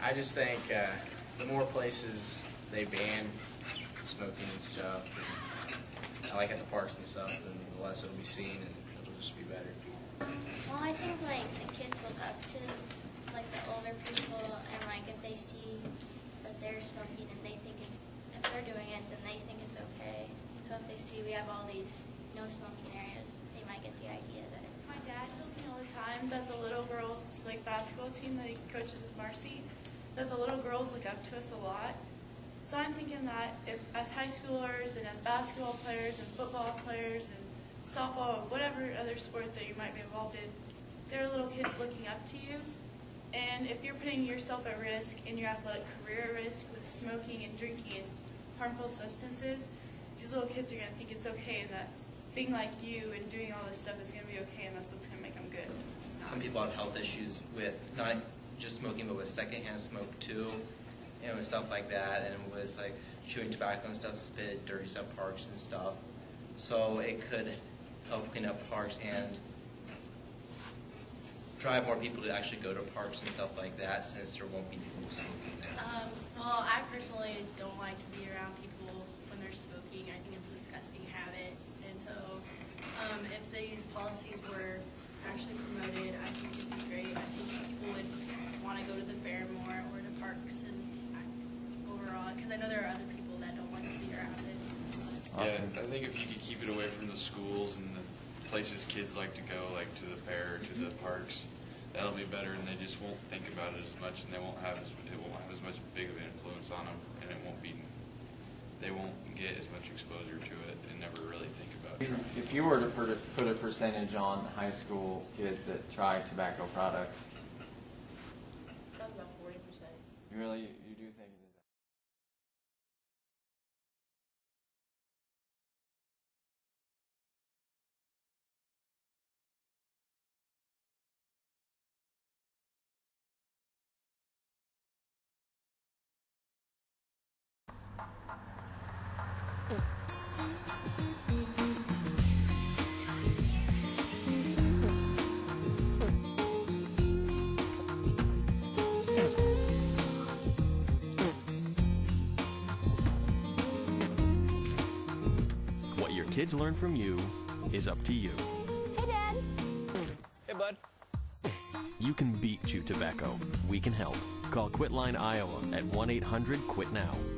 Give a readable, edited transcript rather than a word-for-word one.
I just think the more places they ban smoking and stuff, and, like at the parks and stuff, then the less it'll be seen and it'll just be better. Well, I think like the kids look up to like the older people, and like if they see that they're smoking and they think it's, if they're doing it, then they think it's okay. So if they see we have all these no smoking areas, they might get the idea that it's. My dad tells me all the time that the little girls, like basketball team that he coaches with Marcy, that the little girls look up to us a lot. So I'm thinking that if as high schoolers and as basketball players and football players and softball, whatever other sport that you might be involved in, there are little kids looking up to you. And if you're putting yourself at risk and your athletic career at risk with smoking and drinking and harmful substances, these little kids are going to think it's okay and that being like you and doing all this stuff is going to be okay, and that's what's going to make them good. Some people have health issues with not just smoking, but with secondhand smoke too, and stuff like that, and with like chewing tobacco and stuff, spit, dirties up parks and stuff. So it could help clean up parks and drive more people to actually go to parks and stuff like that, since there won't be people smoking there. Well, I personally don't like to be around people when they're smoking. I think it's a disgusting habit. And so if these policies were actually promoted, I think it'd be great. I think people would want to go to the fair more or to parks and overall, because I know there are other people that don't like to be around it. Yeah, I think if you could keep it away from the schools and the places kids like to go, like to the fair, to the parks, that'll be better, and they just won't think about it as much, and it won't have as much big of an influence on them, and they won't get as much exposure to it and never really think about it. If you were to put a percentage on high school kids that try tobacco products, That's about 40%. you do think it is? What your kids learn from you is up to you. Hey, Dad. Hey, bud. You can beat chew tobacco. We can help. Call Quitline Iowa at 1-800-QUIT-NOW.